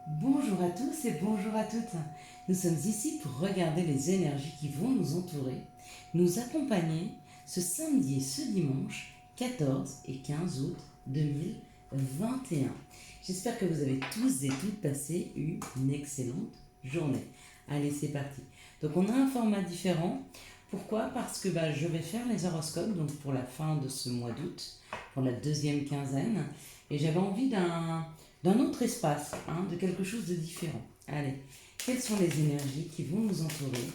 Bonjour à tous et bonjour à toutes. Nous sommes ici pour regarder les énergies qui vont nous entourer, nous accompagner ce samedi et ce dimanche 14 et 15 août 2021. J'espère que vous avez tous et toutes passé une excellente journée. Allez, c'est parti. Donc on a un format différent. Pourquoi? Parce que je vais faire les horoscopes donc pour la fin de ce mois d'août, pour la deuxième quinzaine, et j'avais envie d'un autre espace, de quelque chose de différent. Allez, quelles sont les énergies qui vont nous entourer,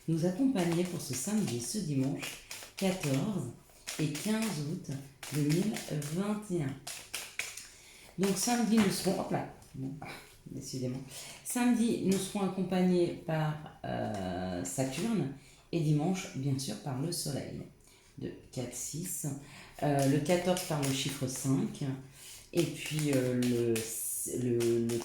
nous accompagner pour ce samedi et ce dimanche 14 et 15 août 2021. Donc samedi, nous serons... Hop là, bon, décidément. Samedi, nous serons accompagnés par Saturne et dimanche, bien sûr, par le Soleil de 4-6. Le 14 par le chiffre 5 et puis le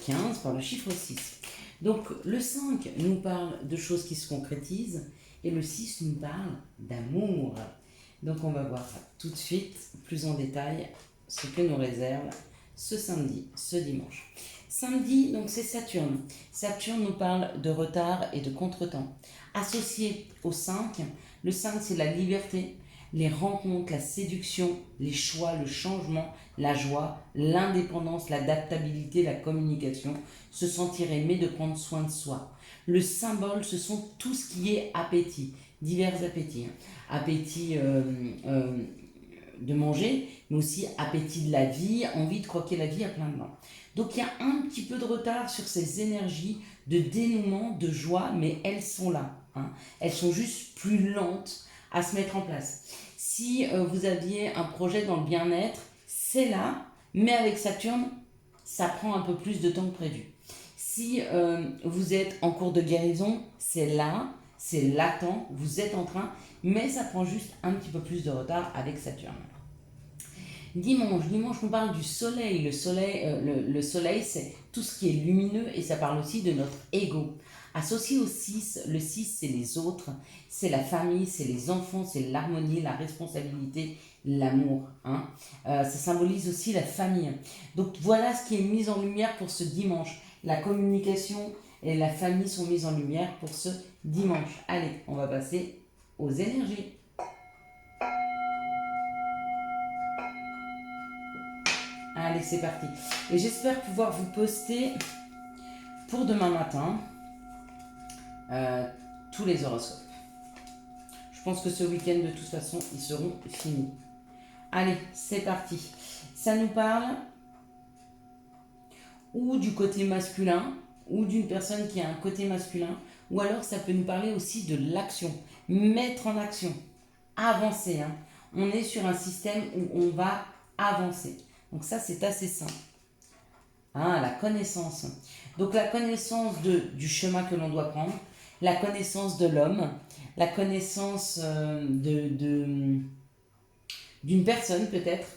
15 par le chiffre 6. Donc le 5 nous parle de choses qui se concrétisent et le 6 nous parle d'amour. Donc on va voir tout de suite plus en détail ce que nous réserve ce samedi, ce dimanche. Samedi, donc c'est Saturne. Saturne nous parle de retard et de contretemps. Associé au 5, le 5 c'est la liberté, les rencontres, la séduction, les choix, le changement, la joie, l'indépendance, l'adaptabilité, la communication, se sentir aimé, de prendre soin de soi. Le symbole, ce sont tout ce qui est appétit, divers appétits. Appétit de manger, mais aussi appétit de la vie, envie de croquer la vie à plein de mains. Donc il y a un petit peu de retard sur ces énergies de dénouement, de joie, mais elles sont là. Elles sont juste plus lentes à se mettre en place. Si vous aviez un projet dans le bien-être, c'est là, mais avec Saturne, ça prend un peu plus de temps que prévu. Si vous êtes en cours de guérison, c'est là, c'est latent, vous êtes en train, mais ça prend juste un petit peu plus de retard avec Saturne. Dimanche, on parle du soleil. Le soleil, c'est tout ce qui est lumineux et ça parle aussi de notre ego. Associé au 6, le 6, c'est les autres, c'est la famille, c'est les enfants, c'est l'harmonie, la responsabilité, l'amour. Ça symbolise aussi la famille. Donc voilà ce qui est mis en lumière pour ce dimanche. La communication et la famille sont mises en lumière pour ce dimanche. Allez, on va passer aux énergies. Allez, c'est parti. Et j'espère pouvoir vous poster pour demain matin tous les horoscopes. Je pense que ce week-end, de toute façon, ils seront finis. Allez, c'est parti. Ça nous parle ou du côté masculin, ou d'une personne qui a un côté masculin, ou alors ça peut nous parler aussi de l'action. Mettre en action, avancer. On est sur un système où on va avancer. Donc ça, c'est assez simple. La connaissance. Donc la connaissance du chemin que l'on doit prendre, la connaissance de l'homme, la connaissance d'une personne peut-être,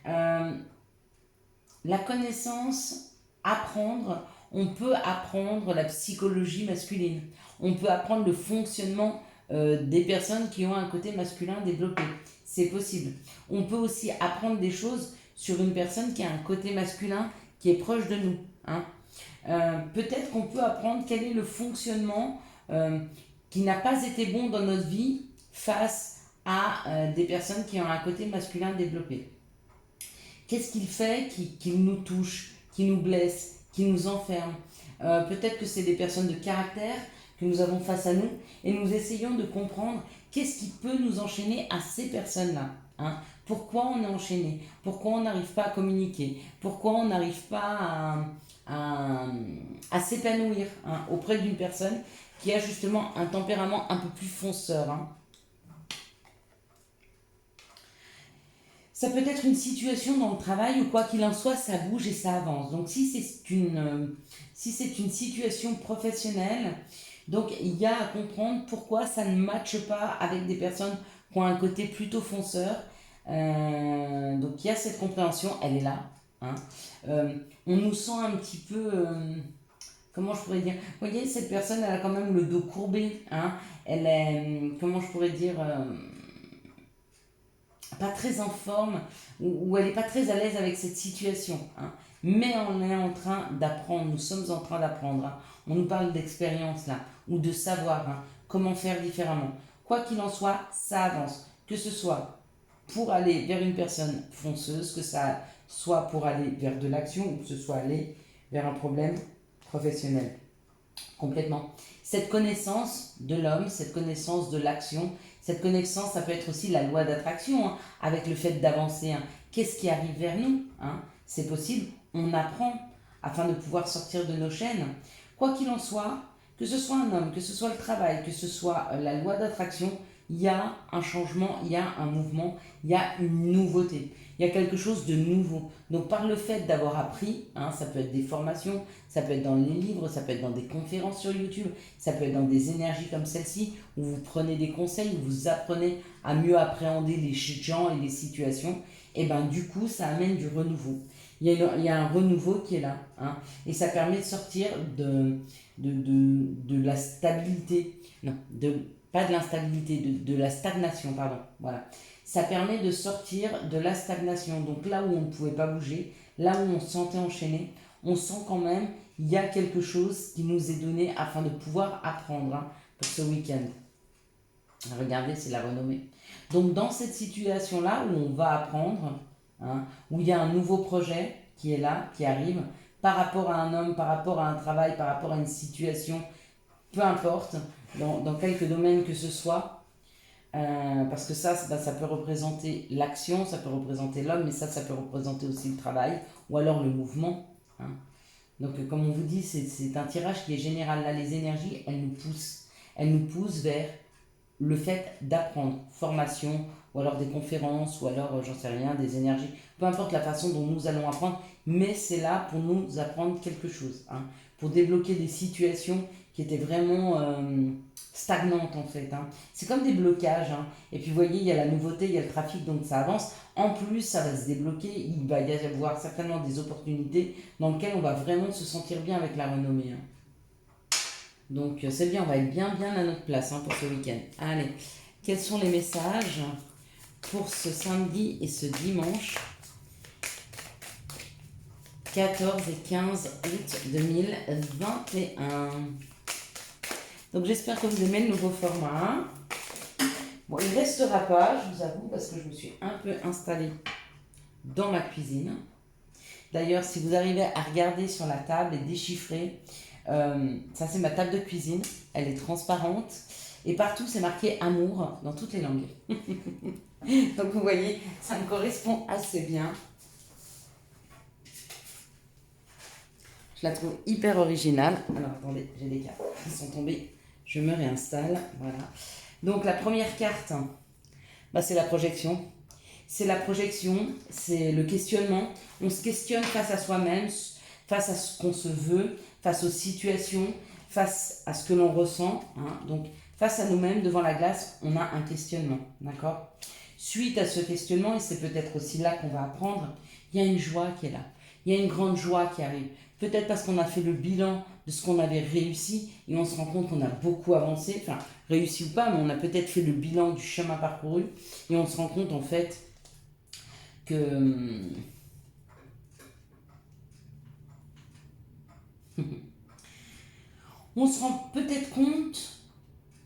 la connaissance, apprendre, on peut apprendre la psychologie masculine, on peut apprendre le fonctionnement des personnes qui ont un côté masculin développé, c'est possible. On peut aussi apprendre des choses sur une personne qui a un côté masculin qui est proche de nous. Peut-être qu'on peut apprendre quel est le fonctionnement qui n'a pas été bon dans notre vie face à des personnes qui ont un côté masculin développé. Qu'est-ce qu'il fait qui nous touche, qui nous blesse, qui nous enferme? Peut-être que c'est des personnes de caractère que nous avons face à nous et nous essayons de comprendre qu'est-ce qui peut nous enchaîner à ces personnes-là. Pourquoi on est enchaîné? Pourquoi on n'arrive pas à communiquer? Pourquoi on n'arrive pas à s'épanouir auprès d'une personne qui a justement un tempérament un peu plus fonceur? Ça peut être une situation dans le travail où quoi qu'il en soit, ça bouge et ça avance. Donc si c'est une situation professionnelle, donc il y a à comprendre pourquoi ça ne matche pas avec des personnes qui ont un côté plutôt fonceur. Donc il y a cette compréhension, elle est là. On nous sent un petit peu... comment je pourrais dire? Vous voyez, cette personne, elle a quand même le dos courbé. Elle est... comment je pourrais dire pas très en forme, ou elle n'est pas très à l'aise avec cette situation. mais on est en train d'apprendre, nous sommes en train d'apprendre. Hein. On nous parle d'expérience là, ou de savoir hein, comment faire différemment. Quoi qu'il en soit, ça avance. Que ce soit pour aller vers une personne fonceuse, que ça soit pour aller vers de l'action, ou que ce soit aller vers un problème professionnel. Complètement. Cette connaissance de l'homme, cette connaissance de l'action, cette connaissance, ça peut être aussi la loi d'attraction, hein, avec le fait d'avancer. Hein. Qu'est-ce qui arrive vers nous hein? C'est possible, on apprend afin de pouvoir sortir de nos chaînes. Quoi qu'il en soit, que ce soit un homme, que ce soit le travail, que ce soit la loi d'attraction, il y a un changement, il y a un mouvement, il y a une nouveauté. Il y a quelque chose de nouveau. Donc par le fait d'avoir appris, hein, ça peut être des formations, ça peut être dans les livres, ça peut être dans des conférences sur YouTube, ça peut être dans des énergies comme celle-ci, où vous prenez des conseils, où vous apprenez à mieux appréhender les gens et les situations, et bien du coup ça amène du renouveau. Il y a un renouveau qui est là, hein, et ça permet de sortir de la stabilité, non, pas de l'instabilité, de la stagnation, pardon, voilà. Ça permet de sortir de la stagnation. Donc là où on ne pouvait pas bouger, là où on se sentait enchaîné, on sent quand même il y a quelque chose qui nous est donné afin de pouvoir apprendre hein, pour ce week-end. Regardez, c'est la renommée. Donc dans cette situation-là où on va apprendre, hein, où il y a un nouveau projet qui est là, qui arrive, par rapport à un homme, par rapport à un travail, par rapport à une situation, peu importe, dans quelques domaines que ce soit, parce que ça peut représenter l'action, ça peut représenter l'homme, mais ça peut représenter aussi le travail, ou alors le mouvement. Hein. Donc comme on vous dit, c'est un tirage qui est général. Là, les énergies, elles nous poussent vers le fait d'apprendre, formation, ou alors des conférences, ou alors, j'en sais rien, des énergies, peu importe la façon dont nous allons apprendre, mais c'est là pour nous apprendre quelque chose, hein, pour débloquer des situations qui étaient vraiment stagnantes en fait. Hein. C'est comme des blocages, hein. Et puis vous voyez, il y a la nouveauté, il y a le trafic, donc ça avance. En plus, ça va se débloquer, il va y avoir certainement des opportunités dans lesquelles on va vraiment se sentir bien avec la renommée. Hein. Donc c'est bien, on va être bien à notre place hein, pour ce week-end. Allez, quels sont les messages pour ce samedi et ce dimanche 14 et 15 août 2021. Donc j'espère que vous aimez le nouveau format. Bon, il ne restera pas, je vous avoue, parce que je me suis un peu installée dans ma cuisine. D'ailleurs, si vous arrivez à regarder sur la table et déchiffrer, ça c'est ma table de cuisine, elle est transparente et partout c'est marqué amour dans toutes les langues. Donc vous voyez, ça me correspond assez bien. Je la trouve hyper originale. Alors attendez, j'ai des cartes qui sont tombées. Je me réinstalle. Voilà. Donc la première carte, bah, c'est la projection. C'est la projection, c'est le questionnement. On se questionne face à soi-même, face à ce qu'on se veut, face aux situations, face à ce que l'on ressent. Hein. Donc face à nous-mêmes, devant la glace, on a un questionnement. D'accord ? Suite à ce questionnement, et c'est peut-être aussi là qu'on va apprendre, il y a une joie qui est là. Il y a une grande joie qui arrive. Peut-être parce qu'on a fait le bilan de ce qu'on avait réussi et on se rend compte qu'on a beaucoup avancé, enfin réussi ou pas, mais on a peut-être fait le bilan du chemin parcouru et on se rend compte en fait que on se rend peut-être compte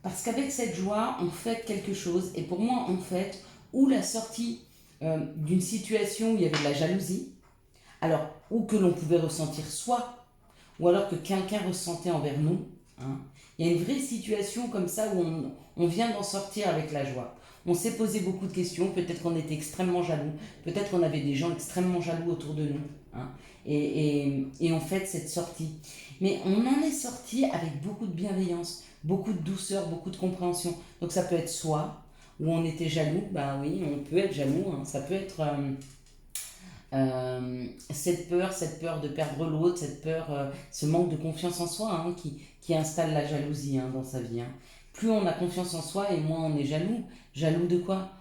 parce qu'avec cette joie, on fait quelque chose et pour moi en fait, ou la sortie d'une situation où il y avait de la jalousie, alors ou que l'on pouvait ressentir soi, ou alors que quelqu'un ressentait envers nous. Hein. Il y a une vraie situation comme ça où on vient d'en sortir avec la joie. On s'est posé beaucoup de questions, peut-être qu'on était extrêmement jaloux, peut-être qu'on avait des gens extrêmement jaloux autour de nous. Hein. Et on fait cette sortie. Mais on en est sorti avec beaucoup de bienveillance, beaucoup de douceur, beaucoup de compréhension. Donc ça peut être soi, où on était jaloux, bah oui, on peut être jaloux, hein. Ça peut être... cette peur de perdre l'autre, cette peur, ce manque de confiance en soi hein, qui installe la jalousie hein, dans sa vie. Hein. Plus on a confiance en soi et moins on est jaloux. Jaloux de quoi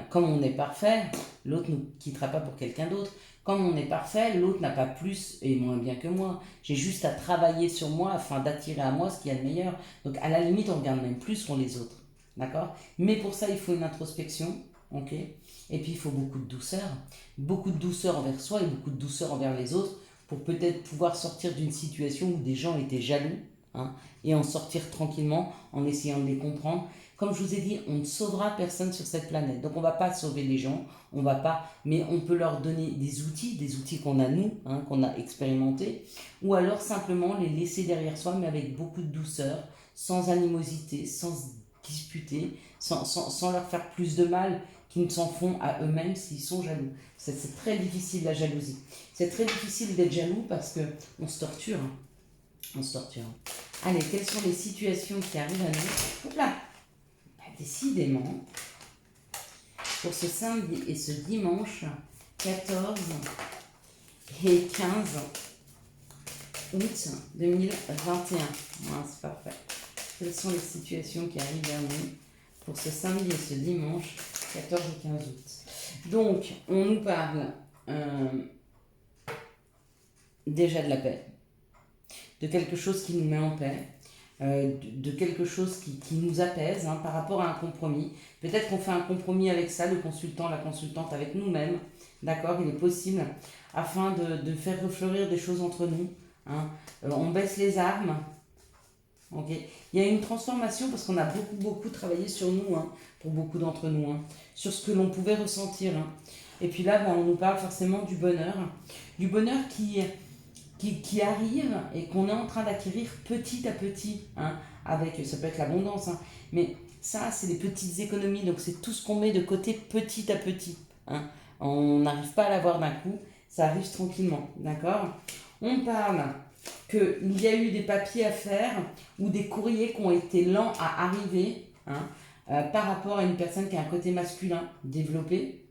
Comme on est parfait, l'autre ne nous quittera pas pour quelqu'un d'autre. Comme on est parfait, l'autre n'a pas plus et moins bien que moi. J'ai juste à travailler sur moi afin d'attirer à moi ce qu'il y a de meilleur. Donc à la limite, on regarde même plus sur les autres. D'accord ? Mais pour ça, il faut une introspection. Ok ? Et puis il faut beaucoup de douceur envers soi et beaucoup de douceur envers les autres pour peut-être pouvoir sortir d'une situation où des gens étaient jaloux, hein, et en sortir tranquillement en essayant de les comprendre. Comme je vous ai dit, on ne sauvera personne sur cette planète. Donc on ne va pas sauver les gens, on va pas, mais on peut leur donner des outils qu'on a nous, hein, qu'on a expérimentés, ou alors simplement les laisser derrière soi, mais avec beaucoup de douceur, sans animosité, sans se disputer, sans leur faire plus de mal qu'ils ne s'en font à eux-mêmes s'ils sont jaloux. C'est très difficile la jalousie. C'est très difficile d'être jaloux parce qu'on se torture. Hein. On se torture. Allez, quelles sont les situations qui arrivent à nous? Hop là. Décidément, pour ce samedi et ce dimanche 14 et 15 août 2021. Voilà, c'est parfait. Quelles sont les situations qui arrivent vers nous pour ce samedi et ce dimanche 14 et 15 août? Donc, on nous parle déjà de la paix, de quelque chose qui nous met en paix, de quelque chose qui nous apaise, hein, par rapport à un compromis. Peut-être qu'on fait un compromis avec ça, le consultant, la consultante, avec nous-mêmes, d'accord, il est possible, afin de faire refleurir des choses entre nous. Hein. On baisse les armes. Okay. Il y a une transformation parce qu'on a beaucoup travaillé sur nous, hein, pour beaucoup d'entre nous, hein, sur ce que l'on pouvait ressentir. Hein. Et puis là, on nous parle forcément du bonheur qui arrive et qu'on est en train d'acquérir petit à petit, hein, avec, ça peut être l'abondance, hein, mais ça, c'est les petites économies, donc c'est tout ce qu'on met de côté petit à petit. Hein. On n'arrive pas à l'avoir d'un coup, ça arrive tranquillement, d'accord? On parle qu'il y a eu des papiers à faire ou des courriers qui ont été lents à arriver, hein, par rapport à une personne qui a un côté masculin développé.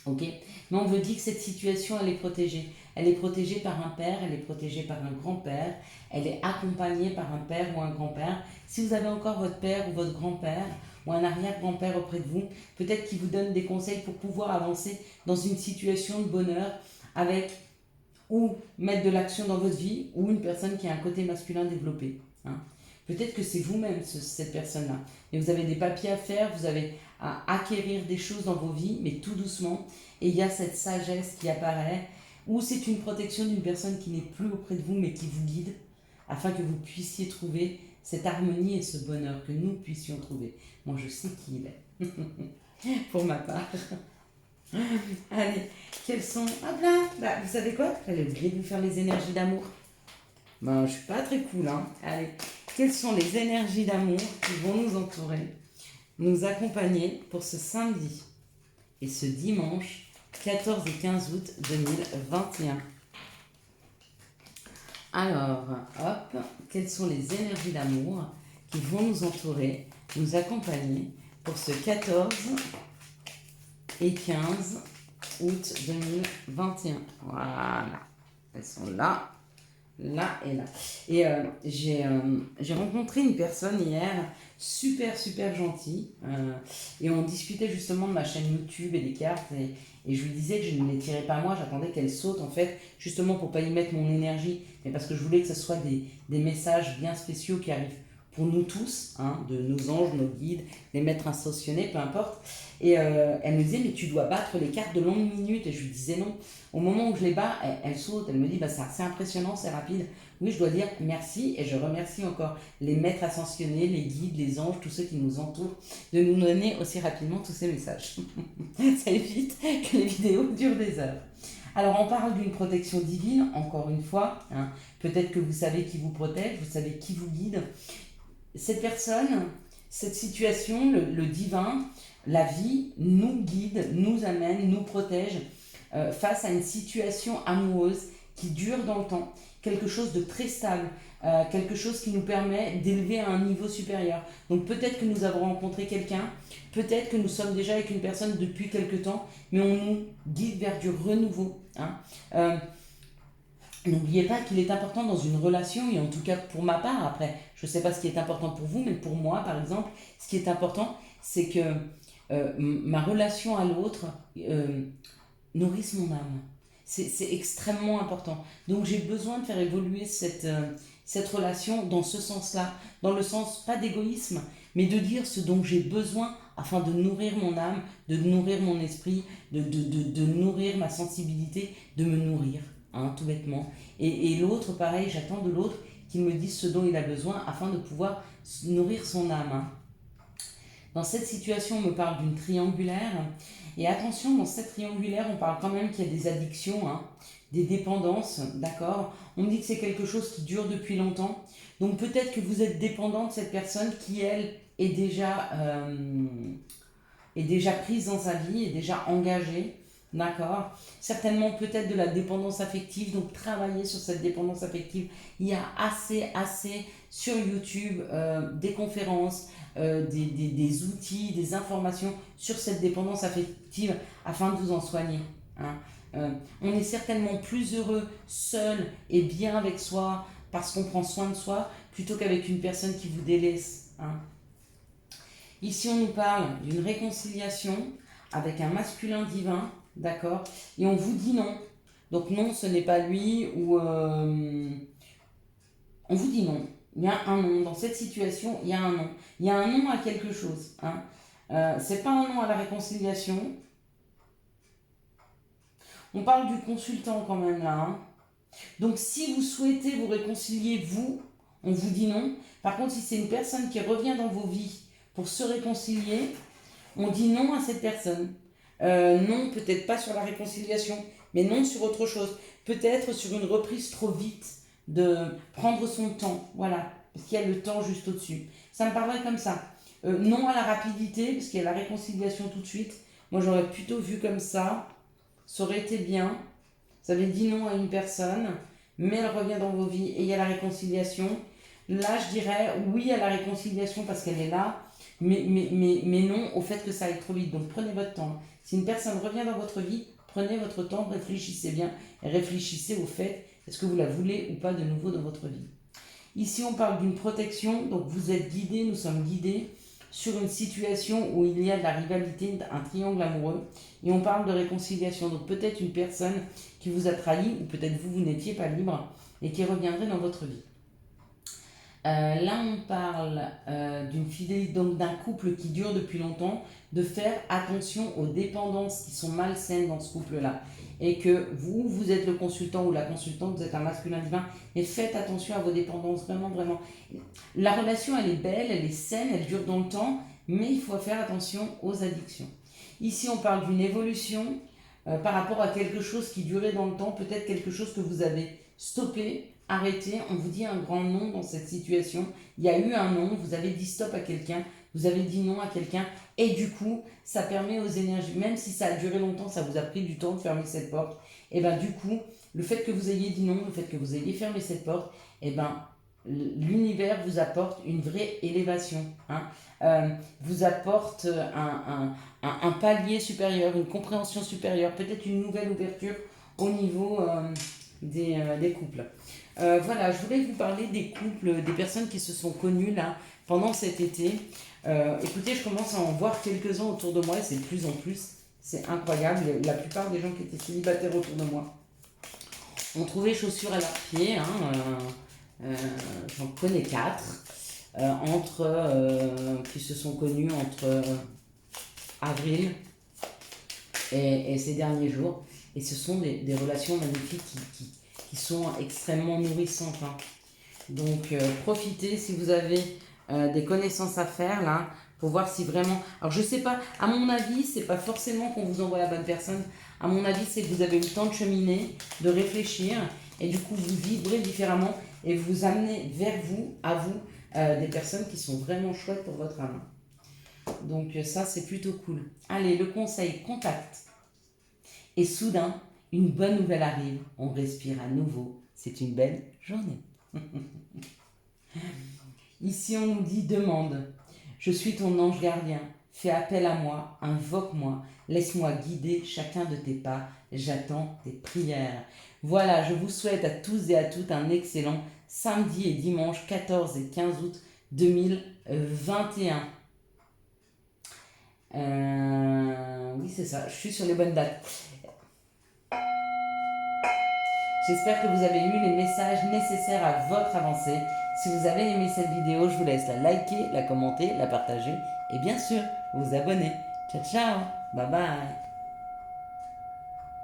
Ok, mais on veut dire que cette situation, elle est protégée. Elle est protégée par un père, elle est protégée par un grand-père, elle est accompagnée par un père ou un grand-père. Si vous avez encore votre père ou votre grand-père ou un arrière-grand-père auprès de vous, peut-être qu'il vous donne des conseils pour pouvoir avancer dans une situation de bonheur avec ou mettre de l'action dans votre vie ou une personne qui a un côté masculin développé. Hein. Peut-être que c'est vous-même, cette personne-là. Et vous avez des papiers à faire, vous avez à acquérir des choses dans vos vies, mais tout doucement. Et il y a cette sagesse qui apparaît, ou c'est une protection d'une personne qui n'est plus auprès de vous, mais qui vous guide, afin que vous puissiez trouver cette harmonie et ce bonheur, que nous puissions trouver. Moi, je sais qui il est, pour ma part. Allez, quels sont... Hop là, bah, vous savez quoi? J'allais oublier de vous faire les énergies d'amour. Ben, je suis pas très cool, hein. Allez, quelles sont les énergies d'amour qui vont nous entourer, nous accompagner pour ce samedi et ce dimanche 14 et 15 août 2021? Alors, hop, quelles sont les énergies d'amour qui vont nous entourer, nous accompagner pour ce 14 et 15 août 2021? Voilà, elles sont là. Là et là. Et j'ai rencontré une personne hier, super gentille, et on discutait justement de ma chaîne YouTube et des cartes, et je lui disais que je ne les tirais pas moi, j'attendais qu'elle saute en fait, justement pour pas y mettre mon énergie, mais parce que je voulais que ce soit des messages bien spéciaux qui arrivent pour nous tous, hein, de nos anges, nos guides, les maîtres ascensionnés, peu importe. Et elle me disait, mais tu dois battre les cartes de longues minutes. Et je lui disais non. Au moment où je les bats, elle saute, elle me dit, bah, c'est impressionnant, c'est rapide. Oui, je dois dire merci, et je remercie encore les maîtres ascensionnés, les guides, les anges, tous ceux qui nous entourent, de nous donner aussi rapidement tous ces messages. Ça évite que les vidéos durent des heures. Alors, on parle d'une protection divine, encore une fois. Hein. Peut-être que vous savez qui vous protège, vous savez qui vous guide. Cette personne, cette situation, le divin, la vie nous guide, nous amène, nous protège face à une situation amoureuse qui dure dans le temps, quelque chose de très stable, quelque chose qui nous permet d'élever à un niveau supérieur. Donc peut-être que nous avons rencontré quelqu'un, peut-être que nous sommes déjà avec une personne depuis quelque temps, mais on nous guide vers du renouveau. Hein. N'oubliez pas qu'il est important dans une relation, et en tout cas pour ma part, après, je ne sais pas ce qui est important pour vous, mais pour moi, par exemple, ce qui est important, c'est que ma relation à l'autre nourrisse mon âme. C'est extrêmement important. Donc j'ai besoin de faire évoluer cette relation dans ce sens-là, dans le sens, pas d'égoïsme, mais de dire ce dont j'ai besoin afin de nourrir mon âme, de nourrir mon esprit, de nourrir ma sensibilité, de me nourrir. hein, tout bêtement. Et l'autre, pareil, j'attends de l'autre qu'il me dise ce dont il a besoin afin de pouvoir nourrir son âme. Hein. Dans cette situation, on me parle d'une triangulaire. Et attention, dans cette triangulaire, on parle quand même qu'il y a des addictions, hein, des dépendances, d'accord. On me dit que c'est quelque chose qui dure depuis longtemps. Donc peut-être que vous êtes dépendant de cette personne qui, elle, est déjà prise dans sa vie, est déjà engagée, d'accord. Certainement peut-être de la dépendance affective, donc travailler sur cette dépendance affective. Il y a assez sur YouTube des conférences, des outils, des informations sur cette dépendance affective afin de vous en soigner. Hein. On est certainement plus heureux seul et bien avec soi parce qu'on prend soin de soi plutôt qu'avec une personne qui vous délaisse. Hein. Ici, on nous parle d'une réconciliation avec un masculin divin, d'accord? Et on vous dit non. Donc non, ce n'est pas lui ou... on vous dit non. Il y a un non. Dans cette situation, il y a un non. Il y a un non à quelque chose. Hein. C'est pas un non à la réconciliation. On parle du consultant quand même là. Hein. Donc si vous souhaitez vous réconcilier, vous, on vous dit non. Par contre, si c'est une personne qui revient dans vos vies pour se réconcilier, on dit non à cette personne. Non, peut-être pas sur la réconciliation, mais non sur autre chose. Peut-être sur une reprise trop vite, de prendre son temps, voilà, parce qu'il y a le temps juste au-dessus. Ça me parlerait comme ça. Non à la rapidité, parce qu'il y a la réconciliation tout de suite. Moi, j'aurais plutôt vu comme ça. Ça aurait été bien. Vous avez dit non à une personne, mais elle revient dans vos vies et il y a la réconciliation. Là, je dirais oui à la réconciliation parce qu'elle est là, mais non au fait que ça aille trop vite. Donc prenez votre temps. Si une personne revient dans votre vie, prenez votre temps, réfléchissez bien et réfléchissez au fait, est-ce que vous la voulez ou pas de nouveau dans votre vie. Ici, on parle d'une protection, donc vous êtes guidés, nous sommes guidés sur une situation où il y a de la rivalité, un triangle amoureux, et on parle de réconciliation. Donc peut-être une personne qui vous a trahi, ou peut-être vous n'étiez pas libre, et qui reviendrait dans votre vie. Là, on parle d'une fidélité, donc d'un couple qui dure depuis longtemps, de faire attention aux dépendances qui sont malsaines dans ce couple-là. Et que vous êtes le consultant ou la consultante, vous êtes un masculin divin, mais faites attention à vos dépendances, vraiment, vraiment. La relation, elle est belle, elle est saine, elle dure dans le temps, mais il faut faire attention aux addictions. Ici, on parle d'une évolution par rapport à quelque chose qui durait dans le temps, peut-être quelque chose que vous avez stoppé, arrêtez, on vous dit un grand non dans cette situation. Il y a eu un non, vous avez dit stop à quelqu'un, vous avez dit non à quelqu'un, et du coup, ça permet aux énergies, même si ça a duré longtemps, ça vous a pris du temps de fermer cette porte, et bien du coup, le fait que vous ayez dit non, le fait que vous ayez fermé cette porte, et ben l'univers vous apporte une vraie élévation, hein. Vous apporte un palier supérieur, une compréhension supérieure, peut-être une nouvelle ouverture au niveau des couples. Voilà, je voulais vous parler des couples, des personnes qui se sont connues là pendant cet été. Écoutez, je commence à en voir quelques-uns autour de moi et c'est de plus en plus. C'est incroyable. La plupart des gens qui étaient célibataires autour de moi ont trouvé chaussures à leurs pieds. Hein, j'en connais 4 qui se sont connus entre avril et ces derniers jours. Et ce sont des relations magnifiques qui sont extrêmement nourrissantes. Hein. Donc profitez si vous avez des connaissances à faire là pour voir si vraiment... Alors je sais pas, à mon avis, c'est pas forcément qu'on vous envoie la bonne personne. À mon avis, c'est que vous avez eu le temps de cheminer, de réfléchir et du coup vous vibrez différemment et vous amenez vers vous, à vous, des personnes qui sont vraiment chouettes pour votre âme. Donc ça, c'est plutôt cool. Allez, le conseil, contact. Et soudain, une bonne nouvelle arrive. On respire à nouveau. C'est une belle journée. Ici, on nous dit demande. Je suis ton ange gardien. Fais appel à moi, invoque-moi. Laisse-moi guider chacun de tes pas. J'attends tes prières. Voilà, je vous souhaite à tous et à toutes un excellent samedi et dimanche 14 et 15 août 2021. Oui, c'est ça. Je suis sur les bonnes dates. J'espère que vous avez eu les messages nécessaires à votre avancée. Si vous avez aimé cette vidéo, je vous laisse la liker, la commenter, la partager et bien sûr vous abonner. Ciao ciao, bye bye.